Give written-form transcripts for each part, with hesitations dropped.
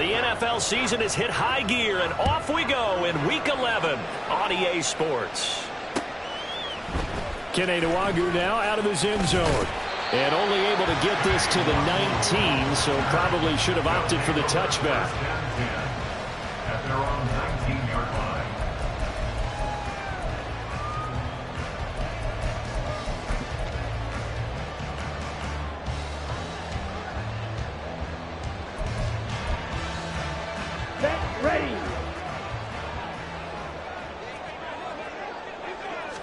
The NFL season has hit high gear, and off we go in Week 11 on EA Sports. Kenny Nwagu now out of his end zone. And only able to get this to the 19, so probably should have opted for the touchback. At their own 19-yard line. Ready.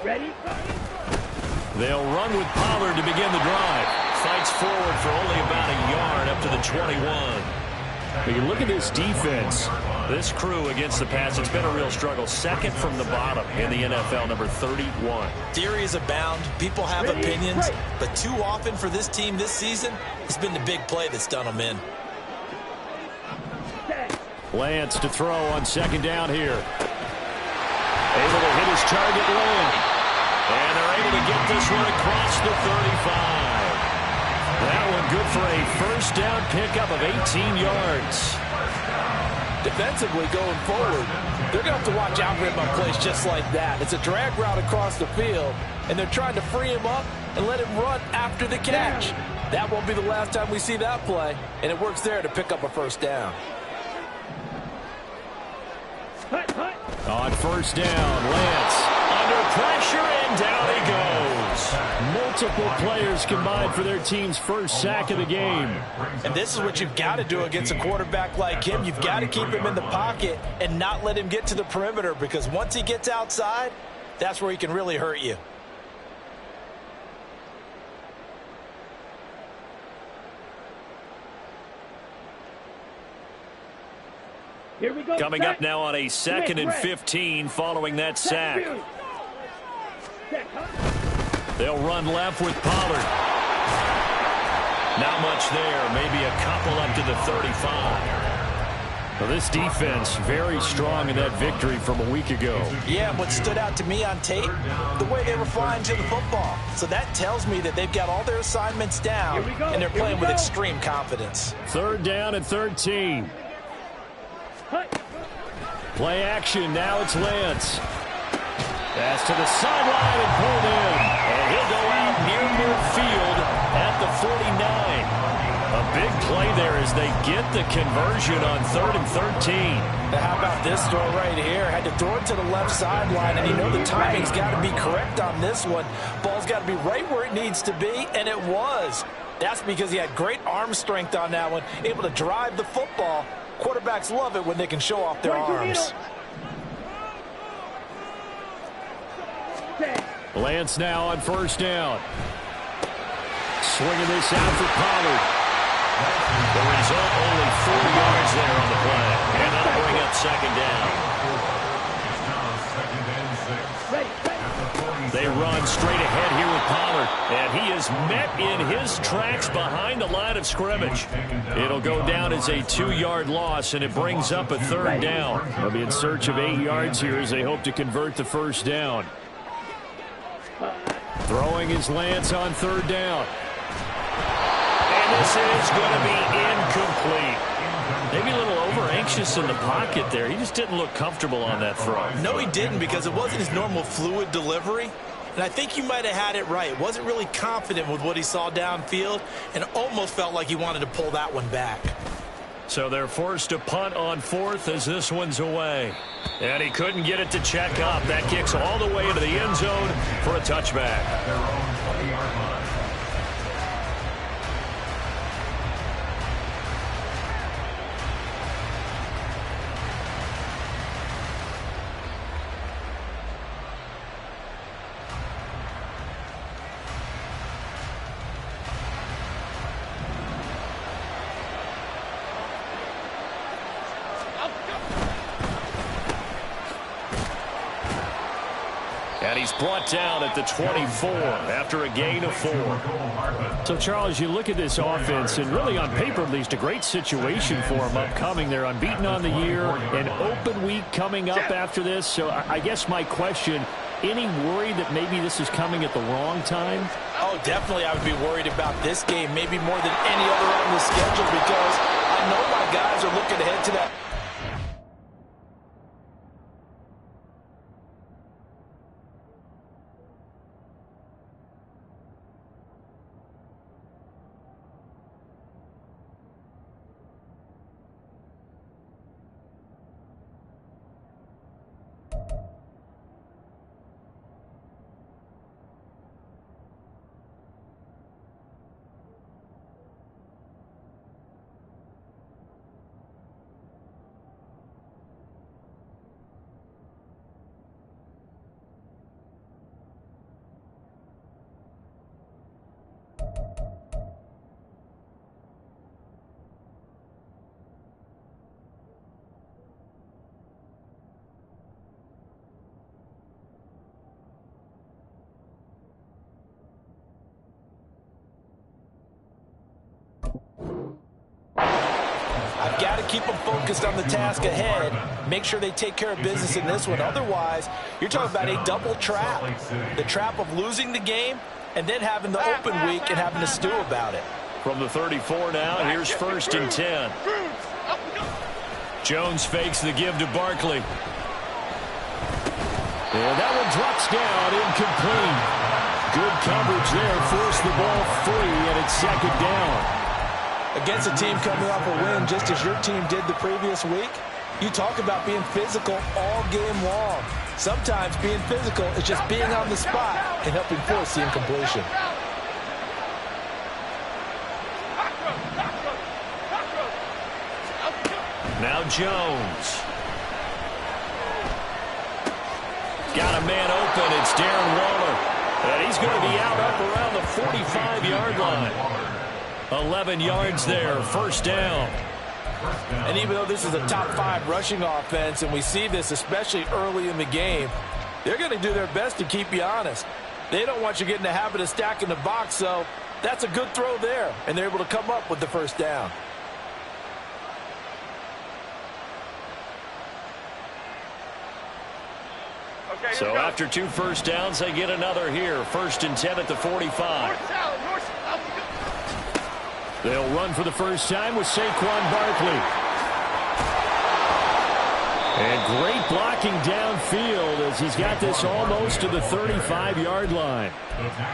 Ready. They'll run with Pollard to begin the drive. Fights forward for only about a yard up to the 21. But you look at this defense. This crew against the pass, it's been a real struggle. Second from the bottom in the NFL, number 31. Theories abound. People have opinions. But too often for this team this season, it's been the big play that's done them in. Lance to throw on second down here. Able to hit his target lane. And they're able to get this one across the 35. That one good for a first down pickup of 18 yards. Defensively going forward, they're going to have to watch out for him on plays just like that. It's a drag route across the field, and they're trying to free him up and let him run after the catch. That won't be the last time we see that play, and it works there to pick up a first down. On first down, Lance under pressure, and down he goes. Multiple players combined for their team's first sack of the game. And this is what you've got to do against a quarterback like him. You've got to keep him in the pocket and not let him get to the perimeter, because once he gets outside, that's where he can really hurt you. Here we go. Coming up now on a 2nd and 15 following that sack. They'll run left with Pollard. Not much there. Maybe a couple up to the 35. Well, this defense very strong in that victory from a week ago. Yeah, what stood out to me on tape, the way they were flying to the football. So that tells me that they've got all their assignments down, and they're playing with extreme confidence. Third down and 13. Play action. Now it's Lance. Pass to the sideline and pulled in. And he'll go out near midfield at the 49. A big play there as they get the conversion on 3rd and 13. Now how about this throw right here? Had to throw it to the left sideline, and you know the timing's got to be correct on this one. Ball's got to be right where it needs to be, and it was. That's because he had great arm strength on that one, able to drive the football. Quarterbacks love it when they can show off their arms. Lance now on first down. Swinging this out for Pollard. The result, only 4 yards there on the play. And that'll bring up second down. They run straight ahead here with Pollard. And he is met in his tracks behind the line of scrimmage. It'll go down as a 2-yard loss, and it brings up a 3rd down. They'll be in search of 8 yards here as they hope to convert the first down. Throwing is Lance on 3rd down. And this is going to be incomplete. Maybe a little over-anxious in the pocket there. He just didn't look comfortable on that throw. No, he didn't, because it wasn't his normal fluid delivery. And I think you might have had it right. Wasn't really confident with what he saw downfield and almost felt like he wanted to pull that one back. So they're forced to punt on 4th as this one's away. And he couldn't get it to check up. That kicks all the way into the end zone for a touchback. And he's brought down at the 24 after a gain of 4. So, Charles, you look at this offense, and really on paper, at least, a great situation for them upcoming. They're unbeaten on the year, an open week coming up after this. So I guess my question, any worry that maybe this is coming at the wrong time? Oh, definitely I would be worried about this game, maybe more than any other on the schedule, because I I know my guys are looking ahead to that. I've got to keep them focused on the task ahead. Make sure they take care of business in this one. Otherwise, you're talking about a double trap. The trap of losing the game and then having the open week and having to stew about it. From the 34 now, here's 1st and 10. Jones fakes the give to Barkley. And that one drops down, incomplete. Good coverage there, forced the ball free, and it's 2nd down. Against a team coming off a win just as your team did the previous week, you talk about being physical all game long. Sometimes being physical is just being on the spot and helping force the incompletion. Now Jones. Got a man open. It's Darren Waller. And he's going to be out up around the 45-yard line. 11 yards there, 1st down. And even though this is a top 5 rushing offense, and we see this especially early in the game, they're going to do their best to keep you honest. They don't want you getting the habit of stacking the box, so that's a good throw there, and they're able to come up with the 1st down. So after 2 first downs, they get another here. 1st and 10 at the 45. They'll run for the first time with Saquon Barkley. And great blocking downfield as he's got this almost to the 35-yard line.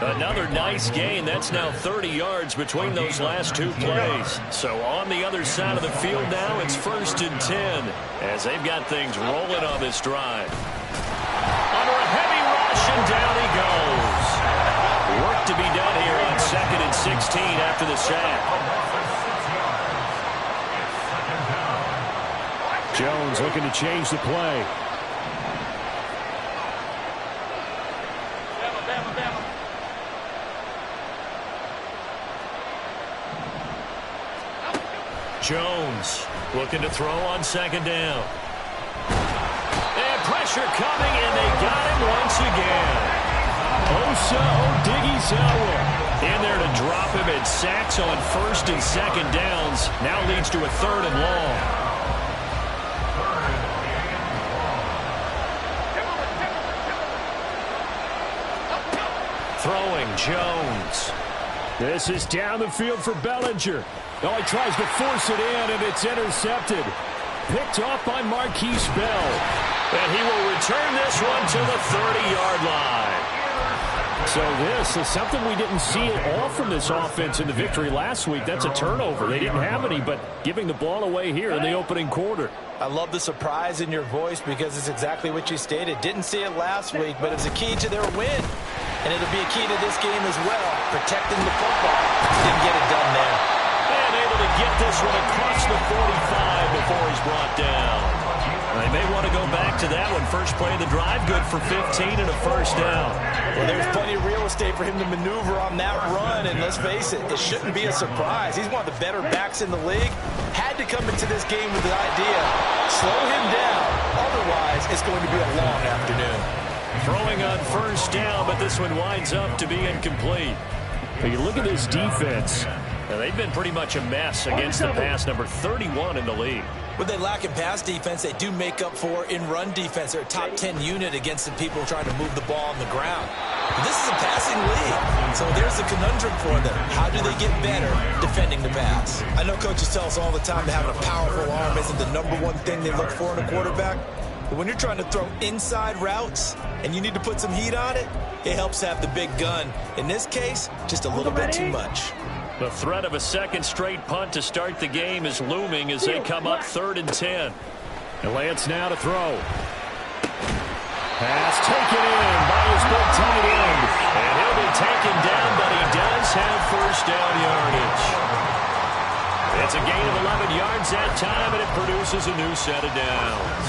Another nice gain. That's now 30 yards between those last 2 plays. So on the other side of the field now, it's 1st and 10 as they've got things rolling on this drive. Under a heavy rush, and down he goes. Work to be done here on 2nd and 16 after the sack. Jones looking to change the play. Jones looking to throw on 2nd down. And pressure coming, and they got him once again. Osa Odighizuwa in there to drop him, and sacks on 1st and 2nd downs. Now leads to a 3rd and long. Throwing Jones. This is down the field for Bellinger. Oh, he tries to force it in, and it's intercepted. Picked off by Marquise Bell. And he will return this one to the 30-yard line. So this is something we didn't see at all from this offense in the victory last week. That's a turnover. They didn't have any, but giving the ball away here in the opening quarter. I love the surprise in your voice because it's exactly what you stated. Didn't see it last week, but it's a key to their win. And it'll be a key to this game as well, protecting the football. Didn't get it done there. And able to get this one across the 45 before he's brought down. They may want to go back to that one. First play of the drive, good for 15 and a 1st down. Well, there's plenty of real estate for him to maneuver on that run, and let's face it, it shouldn't be a surprise. He's one of the better backs in the league. Had to come into this game with the idea, slow him down. Otherwise, it's going to be a long afternoon. Throwing on 1st down, but this one winds up to be incomplete. But you look at this defense. Now, they've been pretty much a mess against the pass, number 31 in the league. What they lack in pass defense, they do make up for in run defense. They're a top 10 unit against the people trying to move the ball on the ground. This is a passing league, so there's a conundrum for them. How do they get better defending the pass? I know coaches tell us all the time that having a powerful arm isn't the #1 thing they look for in a quarterback. But when you're trying to throw inside routes and you need to put some heat on it, it helps to have the big gun. In this case, just a little bit too much. The threat of a second straight punt to start the game is looming as they come up 3rd and 10. And Lance now to throw. Pass taken in by his big tight end. And he'll be taken down, but he does have first down yardage. It's a gain of 11 yards that time, and it produces a new set of downs.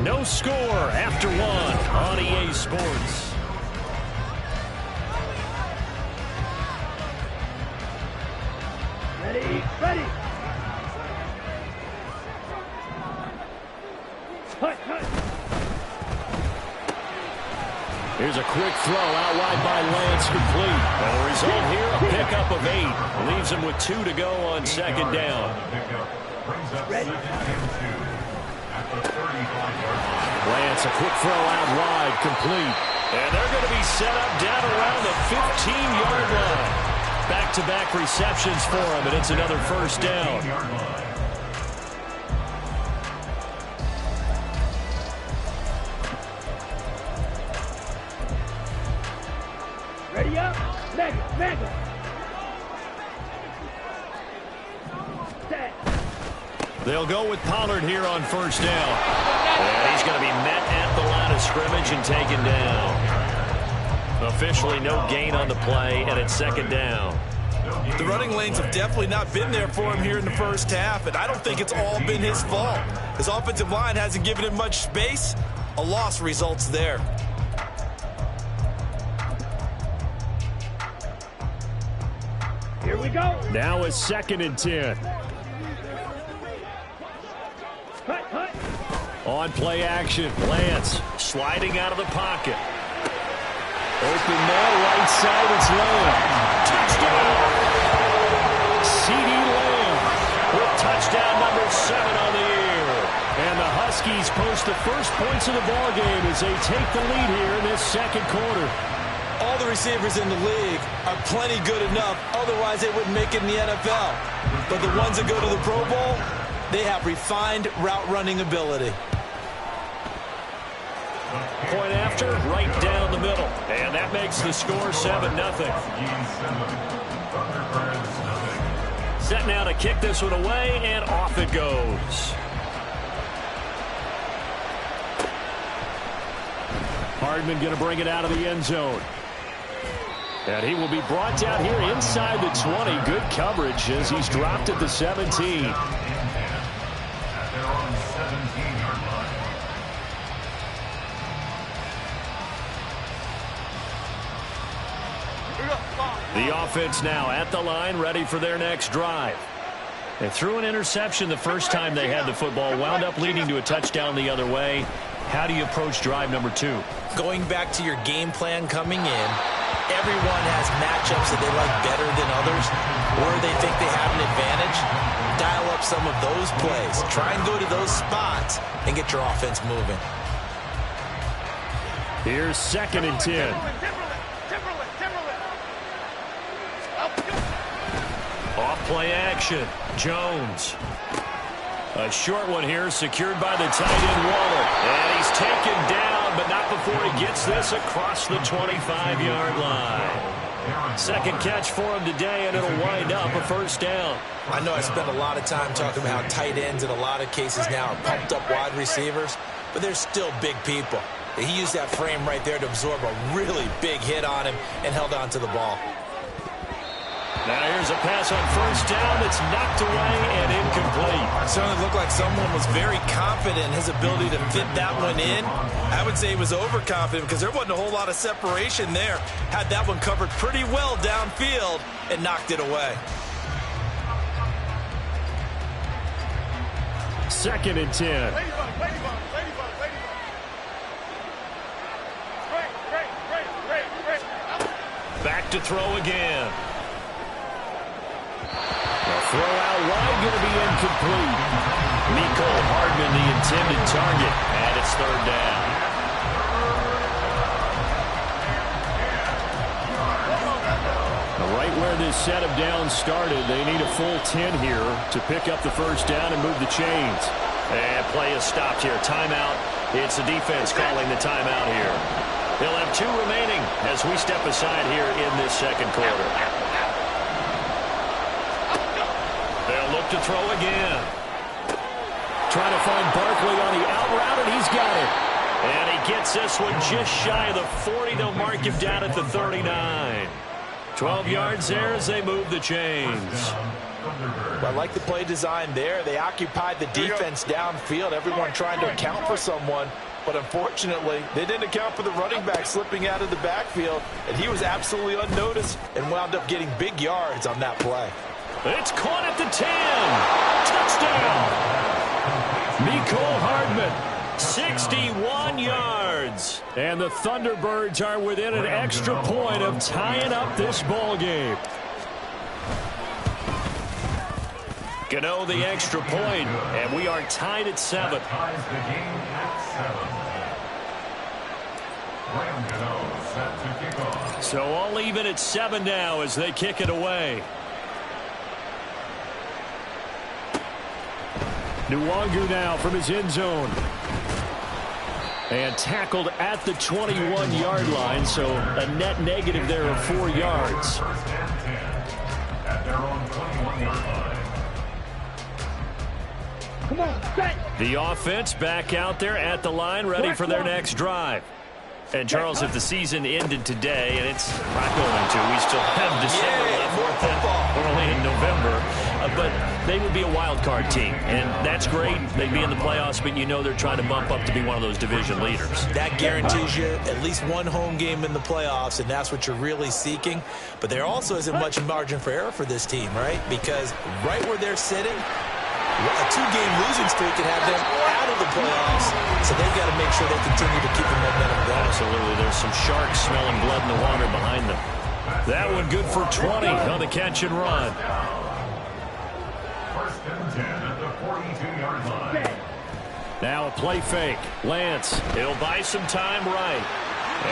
No score after 1 on EA Sports. Ready, ready. Hut, hut. Here's a quick throw out wide by Lance, complete. And the result here, a pickup of 8. Leaves him with 2 to go on 2nd down. Ready. Lance, a quick throw out wide, complete. And they're going to be set up down around the 15-yard line. Back-to-back receptions for him, and it's another first down. Ready up. Mega. Set. They'll go with Pollard here on first down. And he's going to be met at the line of scrimmage and taken down. Officially no gain on the play, and it's 2nd down. The running lanes have definitely not been there for him here in the first half, and I don't think it's all been his fault. His offensive line hasn't given him much space. A loss results there. Here we go. Now it's 2nd and 10. Hut, hut. On play action, Lance sliding out of the pocket. Open man, right side, it's Lamb. Touchdown! C.D. Lamb with touchdown number 7 on the year. And the Huskies post the first points of the ballgame as they take the lead here in this 2nd quarter. All the receivers in the league are plenty good enough, otherwise they wouldn't make it in the NFL. But the ones that go to the Pro Bowl, they have refined route running ability. Point after, right down the middle. And that makes the score 7-0. Set now to kick this one away, and off it goes. Hardman going to bring it out of the end zone. And he will be brought down here inside the 20. Good coverage as he's dropped at the 17. The offense now at the line, ready for their next drive. They threw an interception the first time they had the football, wound up leading to a touchdown the other way. How do you approach drive number 2? Going back to your game plan coming in, everyone has matchups that they like better than others, or they think they have an advantage. Dial up some of those plays. Try and go to those spots and get your offense moving. Here's 2nd and 10. Off play action. Jones. A short one here, secured by the tight end Waller. And he's taken down, but not before he gets this across the 25-yard line. Second catch for him today, and it'll wind up a first down. I know I spent a lot of time talking about how tight ends in a lot of cases now are pumped up wide receivers, but they're still big people. He used that frame right there to absorb a really big hit on him and held on to the ball. Now here's a pass on first down that's knocked away and incomplete. It certainly looked like someone was very confident in his ability to fit that one in. I would say he was overconfident because there wasn't a whole lot of separation there. Had that one covered pretty well downfield and knocked it away. 2nd and 10. Back to throw again. Throw out wide, going to be incomplete. Mecole Hardman, the intended target, and it's third down. Right where this set of downs started, they need a full 10 here to pick up the first down and move the chains. And play is stopped here. Timeout. It's the defense calling the timeout here. They'll have 2 remaining as we step aside here in this second quarter. They'll look to throw again. Trying to find Barkley on the out route, and he's got it. And he gets this one just shy of the 40. They'll mark him down at the 39. 12 yards there as they move the chains. I like the play design there. They occupied the defense downfield, everyone trying to account for someone. But unfortunately, they didn't account for the running back slipping out of the backfield, and he was absolutely unnoticed and wound up getting big yards on that play. It's caught at the 10. Touchdown. Mecole Hardman, 61 yards. And the Thunderbirds are within an extra point of tying up this ball game. Gano the extra point, and we are tied at 7. Ties the game at 7. Graham Gano set to kick off. So all even at 7 now as they kick it away. Nwangu now from his end zone. And tackled at the 21-yard line, so a net negative there of 4 yards. First and 10 at their own 21-yard line. Come on, set. The offense back out there at the line, ready for their next drive. And, Charles, if the season ended today, and it's not going to, we still have December left, we're only in November, but they would be a wild card team, and that's great. They'd be in the playoffs, but you know they're trying to bump up to be one of those division leaders. That guarantees you at least one home game in the playoffs, and that's what you're really seeking. But there also isn't much margin for error for this team, right? Because right where they're sitting, a 2-game losing streak can have them out of the playoffs, so they've got to make sure they continue to keep the momentum going. Absolutely. There's some sharks smelling blood in the water behind them. That one good for 20 on the catch and run. First and 10 at the 42-yard line. Now a play fake. Lance. He'll buy some time right.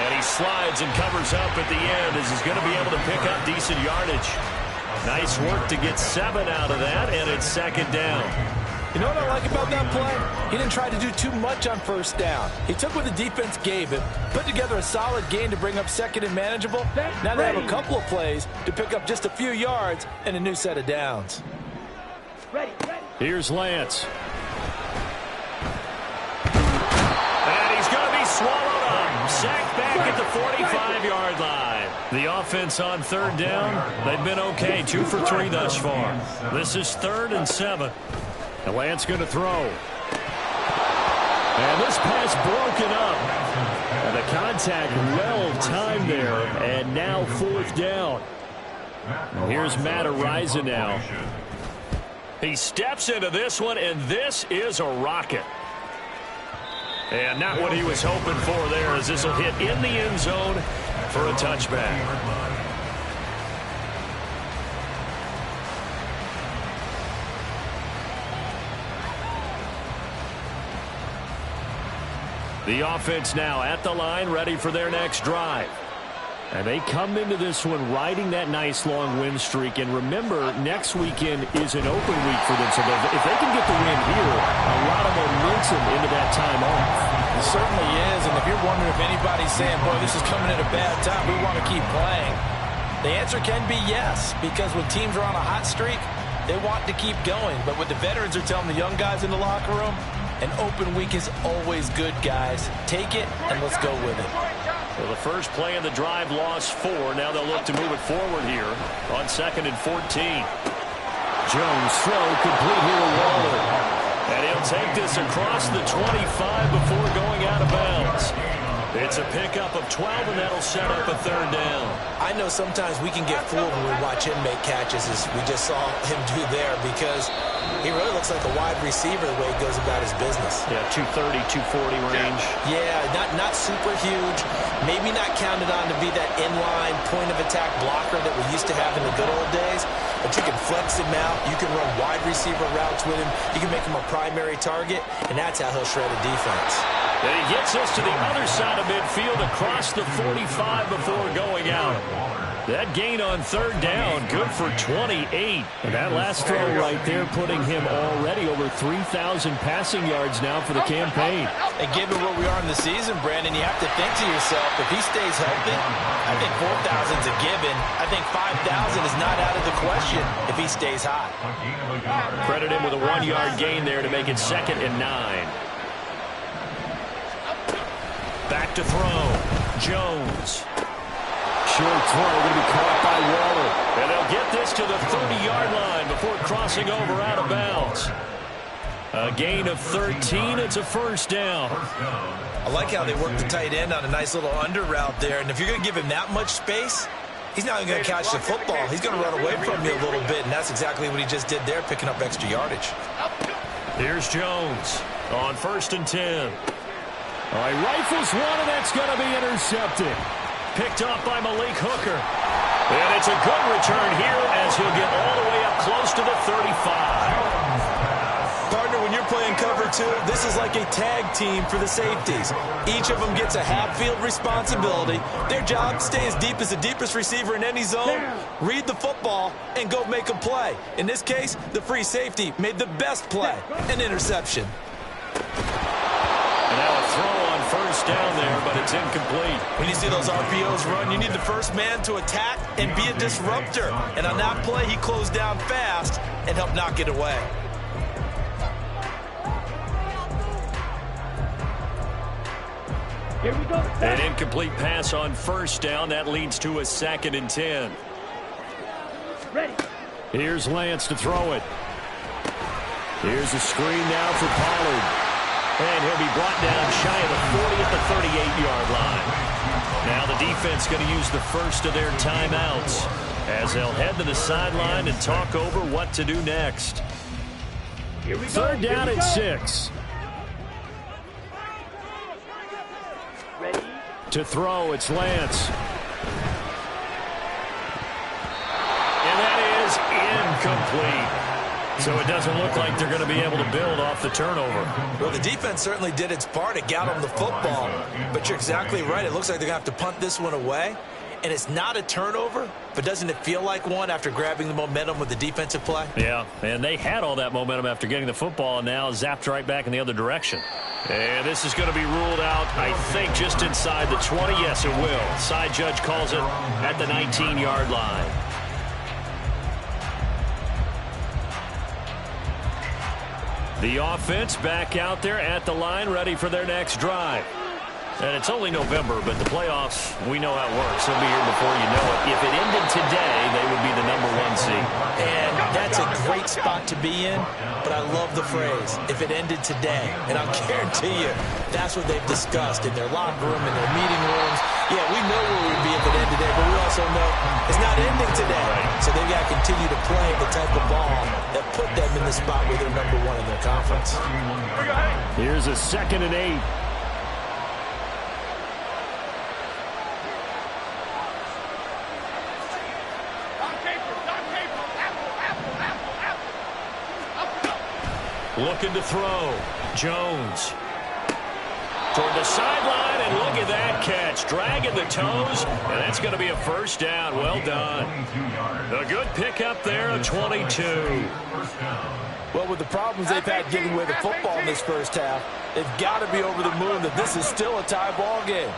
And he slides and covers up at the end as he's going to be able to pick up decent yardage. Nice work to get 7 out of that, and it's second down. You know what I like about that play? He didn't try to do too much on first down. He took what the defense gave him, put together a solid game to bring up second and manageable. Now they have a couple of plays to pick up just a few yards and a new set of downs. Ready. Here's Lance. And he's going to be swallowed up. Sacked back at the 45-yard line. The offense on third down, they've been okay. 2 for 3 thus far. This is 3rd and 7. And Lance going to throw. And this pass broken up. And the contact well timed there. And now 4th down. And here's Matt Ariza now. He steps into this one, and this is a rocket. And not what he was hoping for there, as this will hit in the end zone for a touchback. The offense now at the line, ready for their next drive. And they come into this one riding that nice long win streak. And remember, next weekend is an open week for them. So if they can get the win here, a lot of momentum into that time off. It certainly is. And if you're wondering if anybody's saying, boy, this is coming at a bad time, we want to keep playing, the answer can be yes. Because when teams are on a hot streak, they want to keep going. But what the veterans are telling the young guys in the locker room, an open week is always good, guys. Take it, and let's go with it. Well, the first play of the drive lost 4. Now they'll look to move it forward here on 2nd and 14. Jones throw complete here to Waller. And he'll take this across the 25 before going out of bounds. It's a pickup of 12, and that'll set up a third down. I know sometimes we can get fooled when we watch him make catches, as we just saw him do there, because he really looks like a wide receiver the way he goes about his business. Yeah, 230, 240 range. Yeah, not super huge. Maybe not counted on to be that inline point-of-attack blocker that we used to have in the good old days, but you can flex him out. You can run wide receiver routes with him. You can make him a primary target, and that's how he'll shred a defense. And he gets us to the other side of midfield across the 45 before going out. That gain on third down, good for 28. And that last throw right there putting him already over 3,000 passing yards now for the campaign. And given where we are in the season, Brandon, you have to think to yourself, if he stays healthy, I think 4,000 is a given. I think 5,000 is not out of the question if he stays hot. Credit him with a 1-yard gain there to make it 2nd and 9. Back to throw. Jones. Short throw going to be caught by Waller. And they'll get this to the 30-yard line before crossing over out of bounds. A gain of 13. It's a first down. I like how they work the tight end on a nice little under route there. And if you're going to give him that much space, he's not even going to catch the football. He's going to run away from you a little bit, and that's exactly what he just did there, picking up extra yardage. Here's Jones on 1st and 10. All right, rifles one, and that's going to be intercepted. Picked up by Malik Hooker. And it's a good return here as he'll get all the way up close to the 35. Partner, when you're playing cover 2, this is like a tag team for the safeties. Each of them gets a half-field responsibility. Their job, stay as deep as the deepest receiver in any zone, read the football, and go make a play. In this case, the free safety made the best play, an interception. And now a throw on 1st down there, but it's incomplete. When you see those RPOs run, you need the first man to attack and be a disruptor. And on that play, he closed down fast and helped knock it away. Here we go. An incomplete pass on 1st down. That leads to a 2nd and 10. Ready. Here's Lance to throw it. Here's a screen now for Pollard. And he'll be brought down shy of the 40 at the 38-yard line. Now the defense going to use the first of their timeouts as they'll head to the sideline and talk over what to do next. Here we go. Third down at 6. Ready. To throw, it's Lance. And that is incomplete. So it doesn't look like they're going to be able to build off the turnover. Well, the defense certainly did its part. It got them the football. But you're exactly right. It looks like they're going to have to punt this one away. And it's not a turnover, but doesn't it feel like one after grabbing the momentum with the defensive play? Yeah, and they had all that momentum after getting the football and now zapped right back in the other direction. And this is going to be ruled out, I think, just inside the 20. Yes, it will. Side judge calls it at the 19-yard line. The offense back out there at the line, ready for their next drive. And it's only November, but the playoffs, we know how it works. They'll be here before you know it. If it ended today, they would be the #1 seed. And that's a great spot to be in, but I love the phrase, if it ended today. And I'll guarantee you, that's what they've discussed in their locker room, in their meeting rooms. Yeah, we know where we'd be if it ended today, but we also know it's not ending today. So they've got to continue to play the type of ball that put them in the spot where they're #1 in their conference. Here's a 2nd and 8. Looking to throw. Jones. Toward the sideline, and look at that catch. Dragging the toes, and that's going to be a first down. Well done. A good pickup there, a 22. Well, with the problems they've had getting away the football in this first half, they've got to be over the moon that this is still a tie ball game.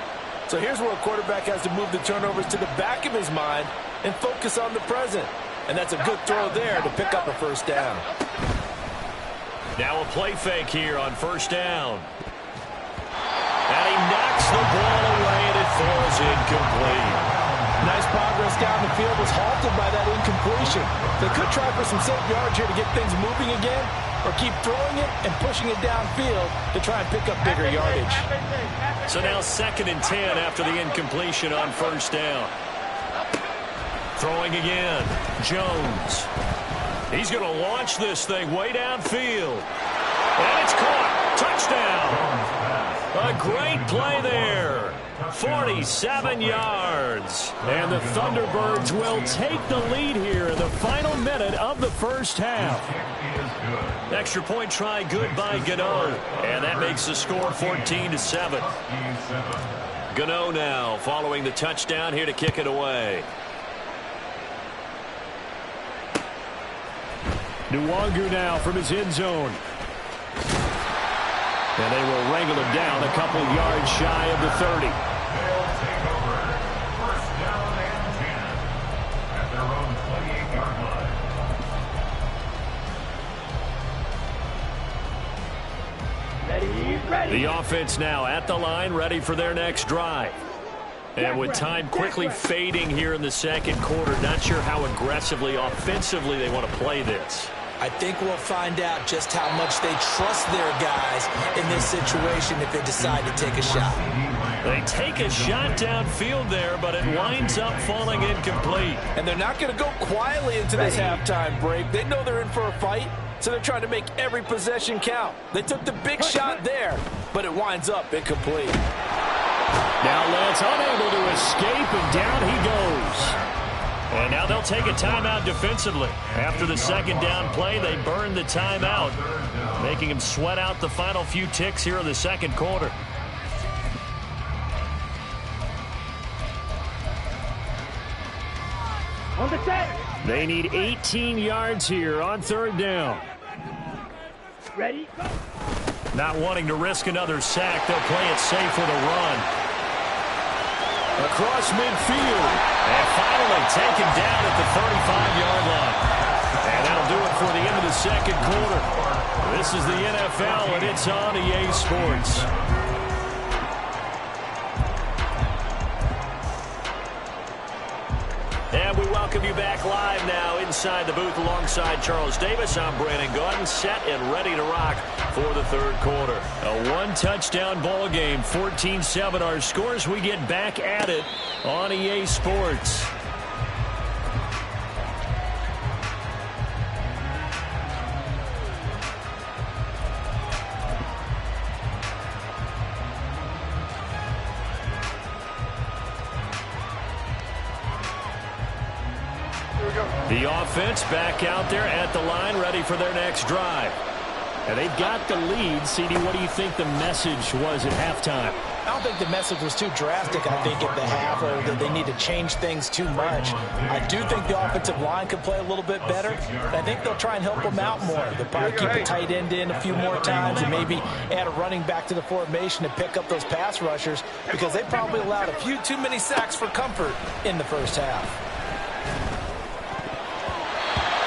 So here's where a quarterback has to move the turnovers to the back of his mind and focus on the present. And that's a good throw there to pick up a first down. Now a play fake here on first down. And he knocks the ball away, and it falls incomplete. Nice progress down the field, was halted by that incompletion. They could try for some safe yards here to get things moving again, or keep throwing it and pushing it downfield to try and pick up bigger yardage. So now 2nd and 10 after the incompletion on 1st down. Throwing again. Jones. He's going to launch this thing way downfield. And it's caught. Touchdown. A great play there. 47 yards. And the Thunderbirds will take the lead here in the final minute of the first half. Extra point try good by Gano. And that makes the score 14-7. Gano now following the touchdown here to kick it away. Nwangu now from his end zone. And they will wrangle him down a couple yards shy of the 30. They'll take over. 1st down and 10 at their own 28-yard line. Ready. The offense now at the line, ready for their next drive. And with time quickly fading here in the 2nd quarter, not sure how aggressively, offensively they want to play this. I think we'll find out just how much they trust their guys in this situation if they decide to take a shot. They take a shot downfield there, but it winds up falling incomplete. And they're not going to go quietly into this halftime break. They know they're in for a fight, so they're trying to make every possession count. They took the big shot there, but it winds up incomplete. Now Lance unable to escape, and down he goes. And now they'll take a timeout defensively. After the 2nd down play, they burn the timeout, making him sweat out the final few ticks here in the 2nd quarter. On the set. They need 18 yards here on 3rd down. Ready. Go. Not wanting to risk another sack, they'll play it safe with a run. Across midfield. And finally taken down at the 35-yard line. And that'll do it for the end of the 2nd quarter. This is the NFL, and it's on EA Sports. And we welcome you back live now inside the booth alongside Charles Davis. I'm Brandon Gaudin, set and ready to rock for the 3rd quarter. A one-touchdown ball game, 14-7 our scores. We get back at it on EA Sports. The offense back out there at the line, ready for their next drive. And they've got the lead. CD, what do you think the message was at halftime? I don't think the message was too drastic, I think, at the half, or that they need to change things too much. I do think the offensive line could play a little bit better. I think they'll try and help them out more. They'll probably keep a tight end in a few more times and maybe add a running back to the formation to pick up those pass rushers, because they probably allowed a few too many sacks for comfort in the first half.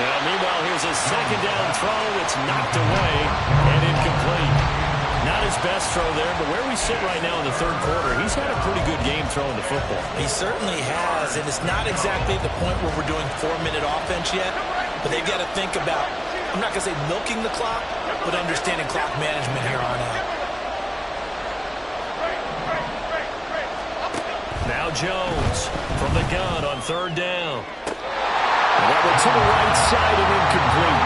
Now, meanwhile, here's a 2nd down throw that's knocked away and incomplete. Not his best throw there, but where we sit right now in the 3rd quarter, he's had a pretty good game throwing the football. He certainly has, and it's not exactly the point where we're doing 4-minute offense yet, but they've got to think about, I'm not going to say milking the clock, but understanding clock management here on out. Now Jones from the gun on 3rd down. That one to the right side and incomplete.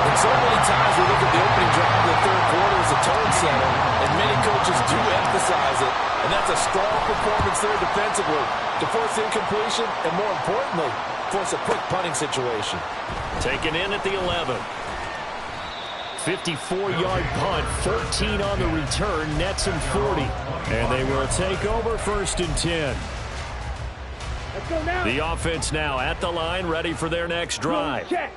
And so many times we look at the opening drive of the 3rd quarter as a tone setter, and many coaches do emphasize it, and that's a strong performance there defensively to force incompletion and, more importantly, force a quick punting situation. Taken in at the 11. 54-yard punt, 14 on the return, nets him 40. And they will take over 1st and 10. Let's go now. The offense now at the line, ready for their next drive. Check.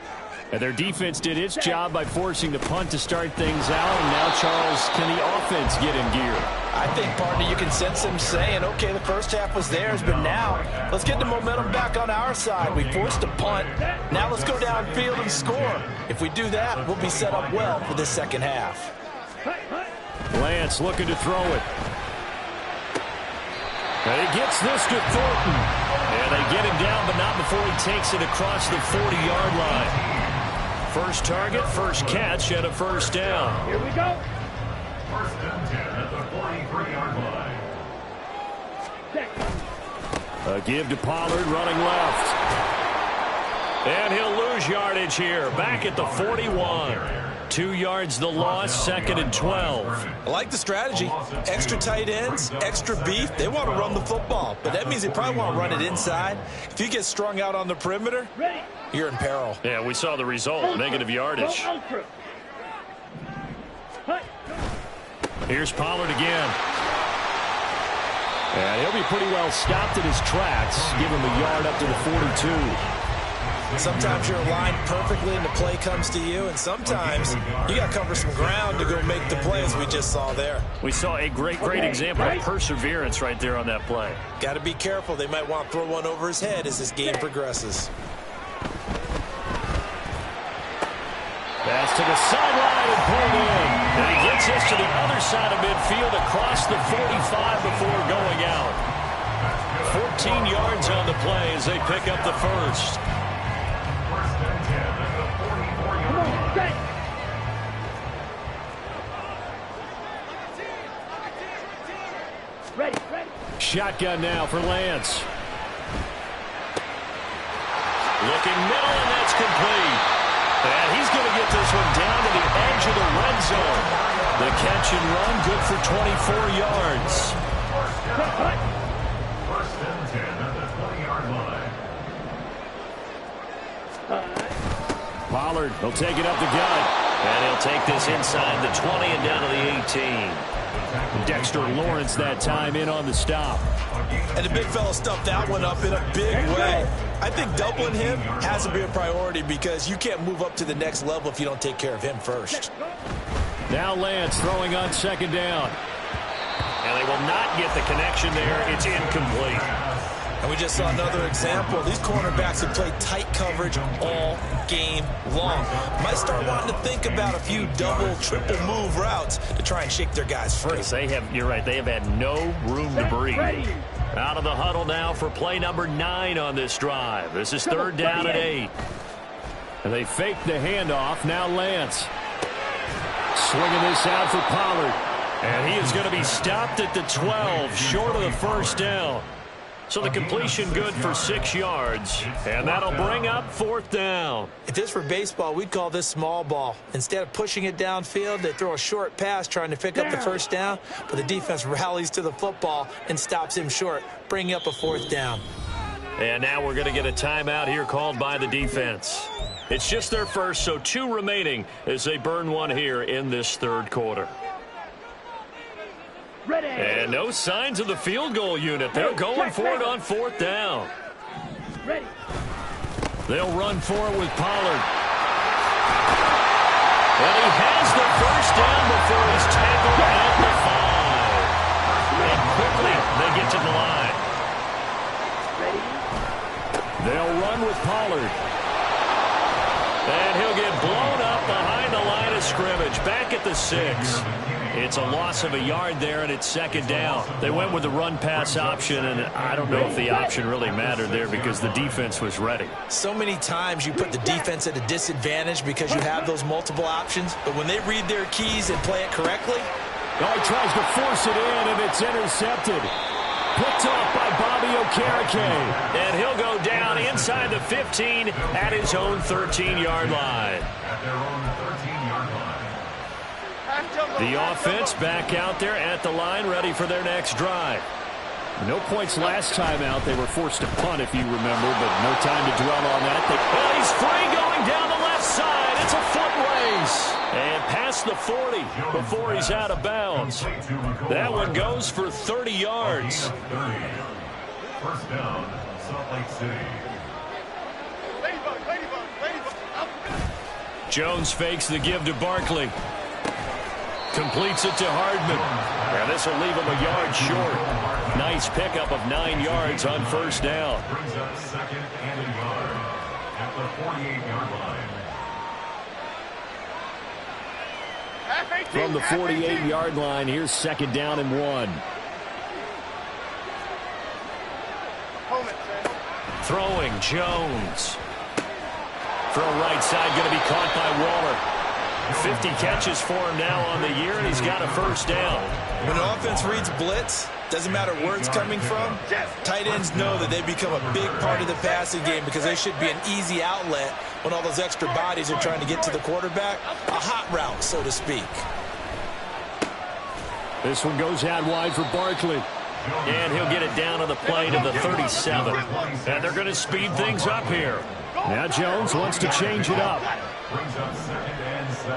And their defense did its job by forcing the punt to start things out. And now, Charles, can the offense get in gear? I think, partner, you can sense them saying, okay, the first half was theirs, but now let's get the momentum back on our side. We forced a punt. Now let's go downfield and score. If we do that, we'll be set up well for this 2nd half. Lance looking to throw it. And he gets this to Thornton. And they get him down, but not before he takes it across the 40-yard line. First target, first catch, and a first down. Here we go. First and 10 at the 43-yard line. A give to Pollard, running left. And he'll lose yardage here, back at the 41. 2 yards the loss, second and 12. I like the strategy. Extra tight ends, extra beef. They want to run the football, but that means they probably want to run it inside. If you get strung out on the perimeter, you're in peril. Yeah, we saw the result, negative yardage. Here's Pollard again. And he'll be pretty well stopped in his tracks. Give him a yard up to the 42. Sometimes you're aligned perfectly and the play comes to you, and sometimes you got to cover some ground to go make the play, as we just saw there. We saw a great example of perseverance right there on that play. Got to be careful. They might want to throw one over his head as this game progresses. Pass to the sideline and pulled in. And he gets us to the other side of midfield across the 45 before going out. 14 yards on the play as they pick up the first. First and 10 at the 44-yard line. Ready. Shotgun now for Lance. Looking middle, and that's complete. And he's going to get this one down to the edge of the red zone. The catch and run, good for 24 yards. First and 10 at the 20-yard line. Pollard, he'll take it up the gut. And he'll take this inside the 20 and down to the 18. Dexter Lawrence that time in on the stop. And the big fella stuffed that one up in a big way. I think doubling him has to be a priority because you can't move up to the next level if you don't take care of him first. Now Lance throwing on second down. And they will not get the connection there. It's incomplete. And we just saw another example. These cornerbacks have played tight coverage all game long. Might start wanting to think about a few double, triple move routes to try and shake their guys free. You're right, they have had no room to breathe. Out of the huddle now for play number 9 on this drive. This is third down and 8. And they fake the handoff. Now Lance. Swinging this out for Pollard. And he is going to be stopped at the 12, short of the first down. So the completion good for 6 yards, and that'll bring up fourth down. If this were baseball, we'd call this small ball. Instead of pushing it downfield, they throw a short pass trying to pick up the first down, but the defense rallies to the football and stops him short, bringing up a fourth down. And now we're going to get a timeout here called by the defense. It's just their first, so 2 remaining as they burn one here in this third quarter. Ready. And no signs of the field goal unit. They're going for it on fourth down. Ready. They'll run for it with Pollard. And he has the first down before he's tackled at the 5. And quickly they get to the line. Ready. They'll run with Pollard. And he'll get blown up behind the line of scrimmage. Back at the 6. It's a loss of a yard there, and it's second down. They went with the run-pass option, and I don't know if the option really mattered there because the defense was ready. So many times you put the defense at a disadvantage because you have those multiple options, but when they read their keys and play it correctly. Oh, he tries to force it in, and it's intercepted. Picked off by Bobby Okereke. And he'll go down inside the 15 at his own 13-yard line. At their own 13-yard line. The offense back out there at the line, ready for their next drive. No points last time out. They were forced to punt, if you remember, but no time to dwell on that. Well, he's free going down the left side. It's a foot race. And past the 40 before he's out of bounds. That one goes for 30 yards. First down, Salt Lake City. Jones fakes the give to Barkley. Completes it to Hardman. And this will leave him a yard short. Nice pickup of 9 yards on first down. Brings up second and a yard at the 48-yard line. From the 48-yard line, here's second down and 1. Throwing Jones. Throw right side, going to be caught by Waller. 50 catches for him now on the year, and he's got a first down. When an offense reads blitz, doesn't matter where it's coming from, tight ends know that they become a big part of the passing game because they should be an easy outlet when all those extra bodies are trying to get to the quarterback. A hot route, so to speak. This one goes out wide for Barkley. And he'll get it down on the play to the 37. And they're going to speed things up here. Now Jones wants to change it up. Brings up 2nd and 7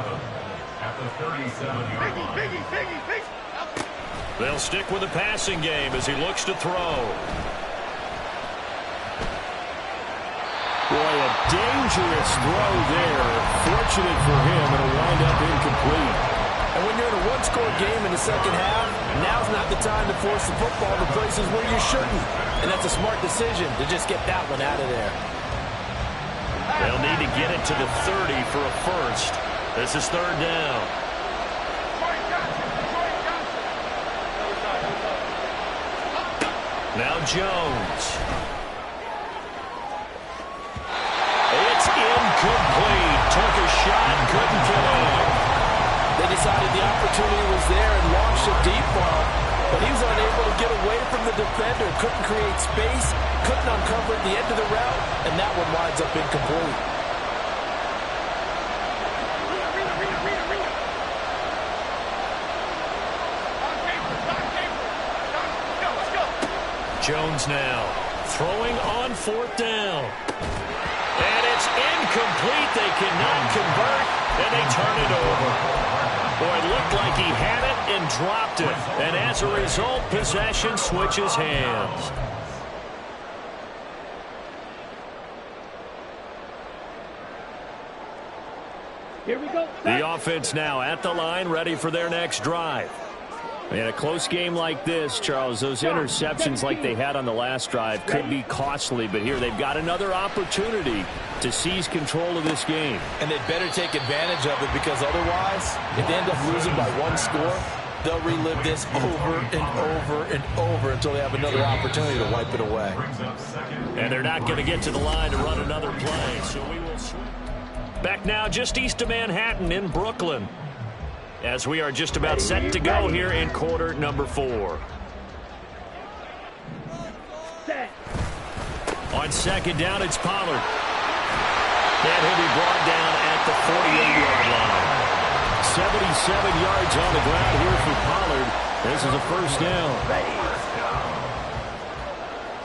at the 37-yard line. They'll stick with the passing game as he looks to throw. Boy, a dangerous throw there. Fortunate for him, it'll wind up incomplete. And when you're in a one-score game in the second half, now's not the time to force the football to places where you shouldn't. And that's a smart decision to just get that one out of there. They'll need to get it to the 30 for a first. This is third down. Now Jones. It's incomplete. Took a shot, couldn't connect. They decided the opportunity was there and launched a deep ball, but he was unable to get away from the defender, couldn't create space, couldn't uncover at the end of the route, and that one winds up incomplete. Jones now throwing on fourth down. And it's incomplete. They cannot convert, and they turn it over. Boy, it looked like he had it and dropped it. And as a result, possession switches hands. Here we go. The offense now at the line, ready for their next drive. In a close game like this, Charles, those interceptions like they had on the last drive could be costly, but here they've got another opportunity to seize control of this game. And they'd better take advantage of it because otherwise, if they end up losing by one score, they'll relive this over and over and over until they have another opportunity to wipe it away. And they're not going to get to the line to run another play, so we will back now just east of Manhattan in Brooklyn, as we are just about set to go here in quarter number 4. On second down, it's Pollard. And he'll be brought down at the 48-yard line. 77 yards on the ground here for Pollard. This is a first down.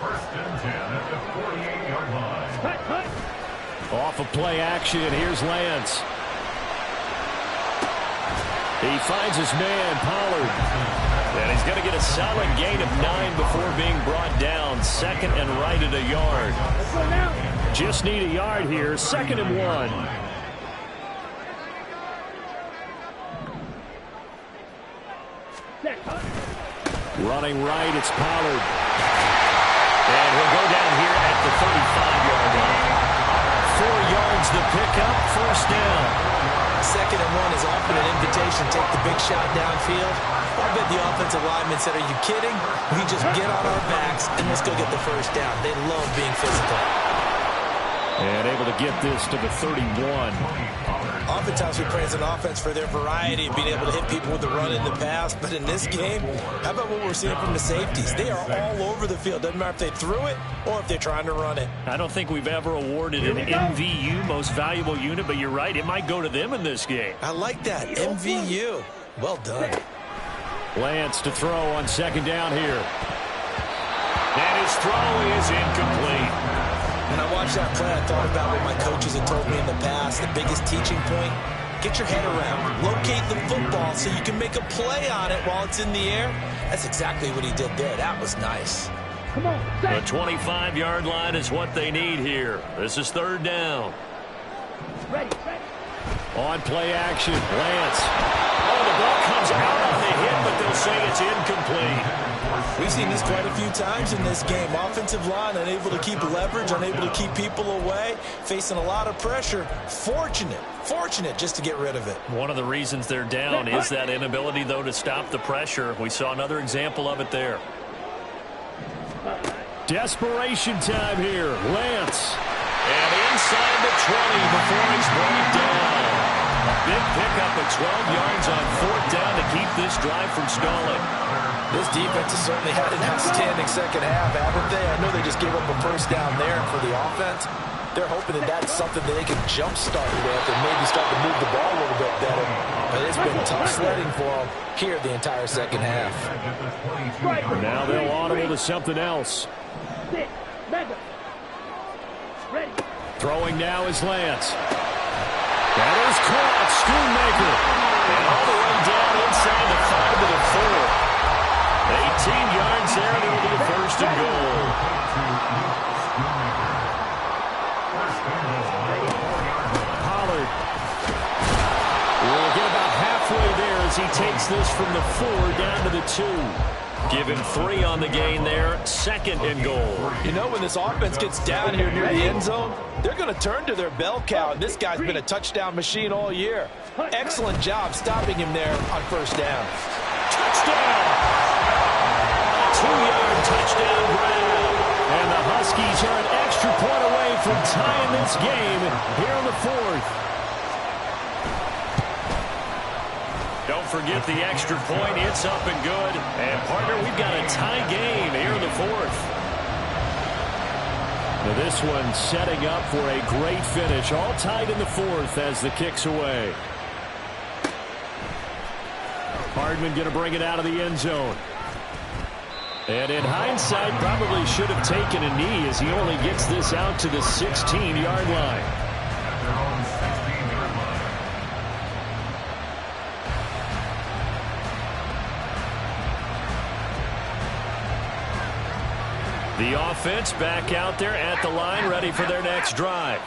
First and 10 at the 48-yard line. Off of play action, here's Lance. He finds his man, Pollard. And he's going to get a solid gain of 9 before being brought down. Second and right at a yard. Just need a yard here. 2nd and 1. Running right, it's Pollard. And he'll go down here at the 35-yard line. 4 yards the pickup, first down. 2nd and 1 is often an invitation. Take the big shot downfield. I bet the offensive lineman said, are you kidding? We just get on our backs and let's go get the first down. They love being physical. And able to get this to the 31. Oftentimes we praise an offense for their variety of being able to hit people with the run in the pass. But in this game, how about what we're seeing from the safeties? They are all over the field. Doesn't matter if they threw it or if they're trying to run it. I don't think we've ever awarded an MVU, most valuable unit, but you're right. It might go to them in this game. I like that. MVU. Well done. Lance to throw on 2nd down here. And his throw is incomplete. When I watched that play, I thought about what my coaches had told me in the past. The biggest teaching point, get your head around. Locate the football so you can make a play on it while it's in the air. That's exactly what he did there. That was nice. Come on. The 25-yard line is what they need here. This is 3rd down. Ready. On play action, Lance. Oh, the ball comes out on the hit, but they'll say it's incomplete. We've seen this quite a few times in this game. Offensive line unable to keep leverage, unable to keep people away, facing a lot of pressure. Fortunate just to get rid of it. One of the reasons they're down is that inability, though, to stop the pressure. We saw another example of it there. Desperation time here. Lance. And inside the 20 before he's brought down. A big pickup of 12 yards on 4th down to keep this drive from stalling. This defense has certainly had an outstanding second half, haven't they? I know they just gave up a first down there for the offense. They're hoping that that's something that they can jumpstart with and maybe start to move the ball a little bit better. But it's been tough sledding for them here the entire second half. Now they'll audible to something else. Madden. Ready. Throwing now is Lance. That is caught. Schoonmaker. And all the way down inside the 5 to the 4. 18 yards there, and it'll be a 1st and goal. Pollard will get about halfway there as he takes this from the 4 down to the 2. Give him 3 on the gain there. 2nd and goal. You know, when this offense gets down here near the end zone, they're going to turn to their bell cow, and this guy's been a touchdown machine all year. Excellent job stopping him there on 1st down. Touchdown! 2-yard touchdown grab. And the Huskies are an extra point away from tying this game here on the 4th. Don't forget the extra point. It's up and good. And, partner, we've got a tie game here in the 4th. Now this one setting up for a great finish. All tied in the 4th as the kick's away. Hardman going to bring it out of the end zone. And in hindsight, probably should have taken a knee as he only gets this out to the 16-yard line. The offense back out there at the line, ready for their next drive.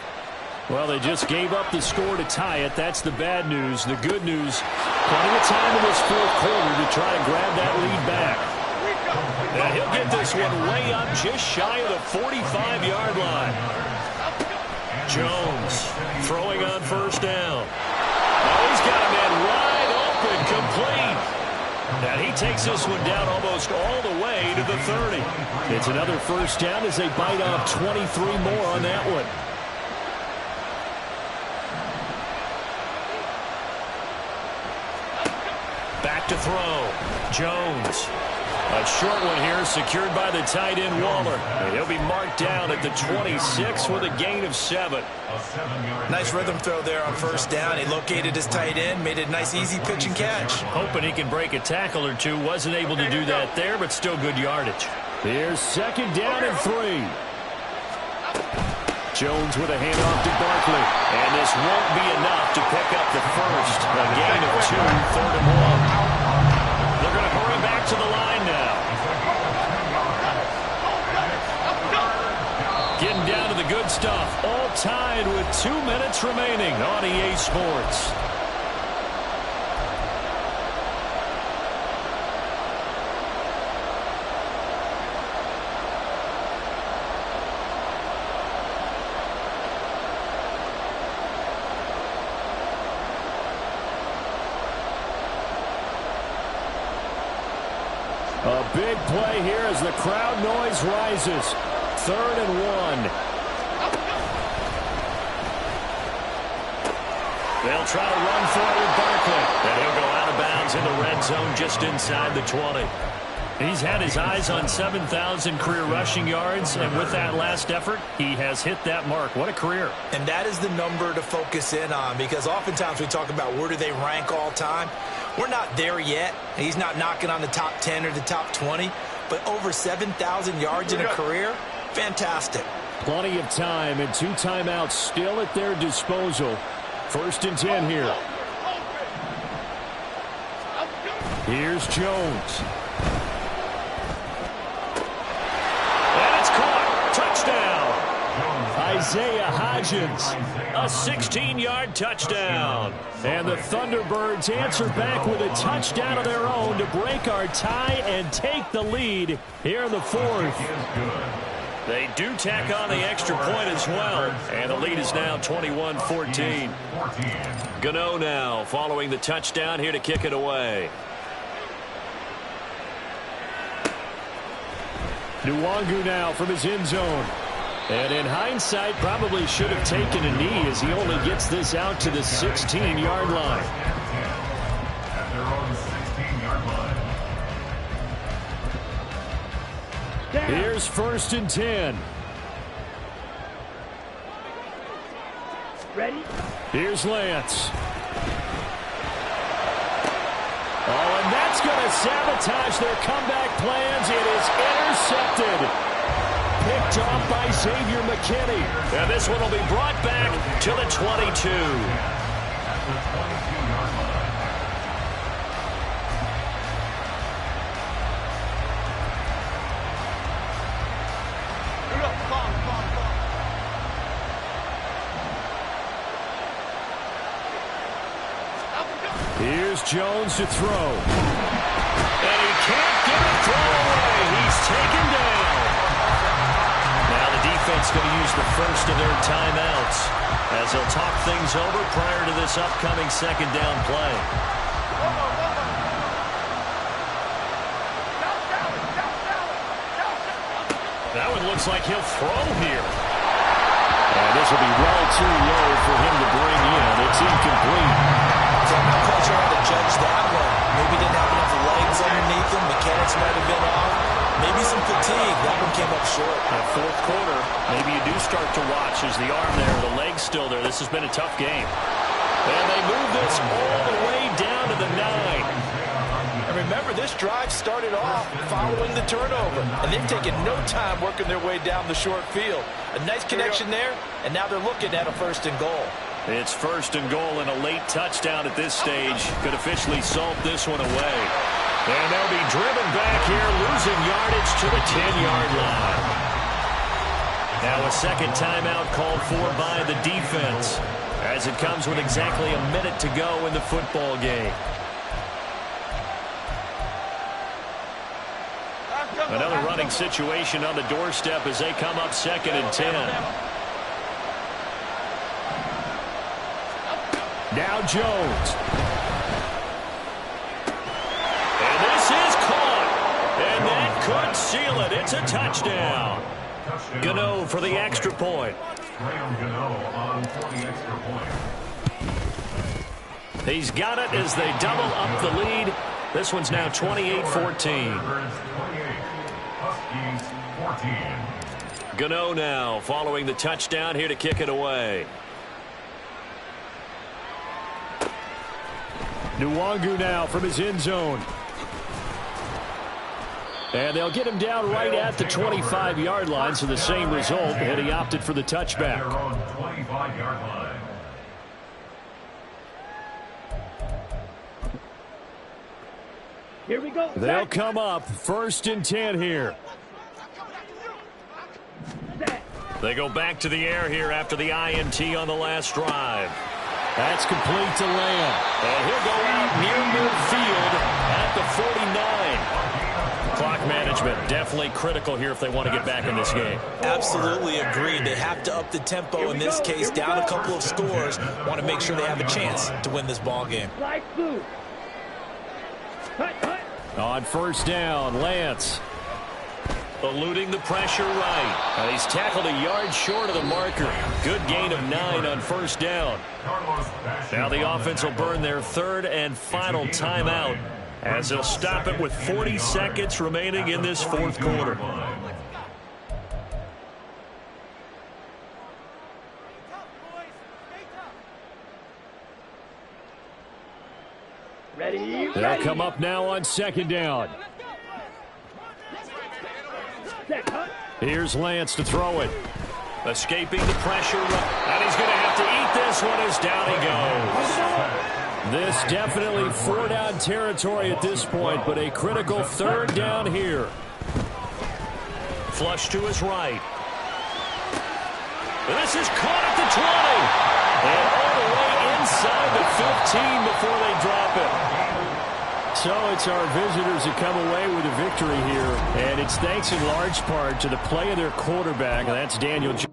Well, they just gave up the score to tie it. That's the bad news. The good news, plenty of time in this 4th quarter to try to grab that lead back. And he'll get this one way up just shy of the 45-yard line. Jones throwing on 1st down. Oh, he's got a man wide open, complete. And he takes this one down almost all the way to the 30. It's another 1st down as they bite off 23 more on that one. Back to throw. Jones. A short one here secured by the tight end Waller. And he'll be marked down at the 26 with a gain of 7. Nice rhythm throw there on 1st down. He located his tight end, made it a nice easy pitch and catch. Hoping he can break a tackle or two. Wasn't able to do that there, but still good yardage. Here's 2nd down and 3. Jones with a handoff to Barkley. And this won't be enough to pick up the 1st. A gain of 2, 3rd and 1. They're going to hurry back to the line now. Getting down to the good stuff. All tied with 2 minutes remaining on EA Sports. A big play here as the crowd noise rises. 3rd and 1. They'll try to run for it with Barkley. And he'll go out of bounds in the red zone just inside the 20. He's had his eyes on 7,000 career rushing yards, and with that last effort, he has hit that mark. What a career. And that is the number to focus in on, because oftentimes we talk about where do they rank all time. We're not there yet. He's not knocking on the top 10 or the top 20, but over 7,000 yards in a career, fantastic. Plenty of time and 2 timeouts still at their disposal. 1st and 10 here. Here's Jones. And it's caught. Touchdown. Isaiah Hodgins. A 16-yard touchdown. And the Thunderbirds answer back with a touchdown of their own to break our tie and take the lead here in the 4th. They do tack on the extra point as well. And the lead is now 21-14. Gano now following the touchdown here to kick it away. Nwangu now from his end zone. And in hindsight, probably should have taken a knee as he only gets this out to the 16-yard line. At their own 16-yard line. Here's 1st and 10. Ready? Here's Lance. Oh, and that's going to sabotage their comeback plans. It is intercepted. Picked off by Xavier McKinney. And this one will be brought back to the 22. At the 22-yard line. Here's Jones to throw. And he can't get a throw away. He's taken down. Now the defense going to use the first of their timeouts as they'll talk things over prior to this upcoming 2nd down play. That one looks like he'll throw here. And this will be well too low for him to bring in. It's incomplete. So I'm not quite sure how to judge that one. Maybe didn't have enough legs underneath him. Mechanics might have been off. Maybe some fatigue. That one came up short. In the 4th quarter, maybe you do start to watch as the arm there, the leg's still there. This has been a tough game. And they move this all the way down to the 9. And remember, this drive started off following the turnover. And they've taken no time working their way down the short field. A nice connection there, and now they're looking at a 1st and goal. It's 1st and goal and a late touchdown at this stage. Could officially salt this one away. And they'll be driven back here, losing yardage to the 10-yard line. Now a 2nd timeout called for by the defense as it comes with exactly a minute to go in the football game. Another running situation on the doorstep as they come up 2nd and 10. Now Jones. And this is caught. And that could seal it. It's a touchdown. Gano for the extra point. Graham Gano on for the extra point. He's got it as they double up the lead. This one's now 28-14. Huskies 14. Gano now following the touchdown here to kick it away. Nwangu now from his end zone. And they'll get him down right at the 25-yard line, so the same result, and he opted for the touchback. Their own 25-yard line. Here we go. They'll Set. come up 1st and 10 here. Set. They go back to the air here after the INT on the last drive. That's complete to Lamb. And he'll go out near midfield at the 49. Clock management definitely critical here if they want to get back in this game. Absolutely agreed. They have to up the tempo in this case, down a couple of scores. Want to make sure they have a chance to win this ball game. Slide through. Cut, cut. On 1st down, Lance. Eluding the pressure right. And he's tackled a yard short of the marker. Good gain of 9 on 1st down. Now the offense will burn their 3rd and final timeout as they'll stop it with 40 seconds remaining in this 4th quarter. Ready. They'll come up now on 2nd down. Set, cut. Here's Lance to throw it. Escaping the pressure. And he's going to have to eat this one as down he goes. This definitely 4-down territory at this point, but a critical 3rd down here. Flush to his right. This is caught at the 20. And all the way inside the 15 before they drop it. So it's our visitors that come away with a victory here, and it's thanks in large part to the play of their quarterback, and that's Daniel Jones.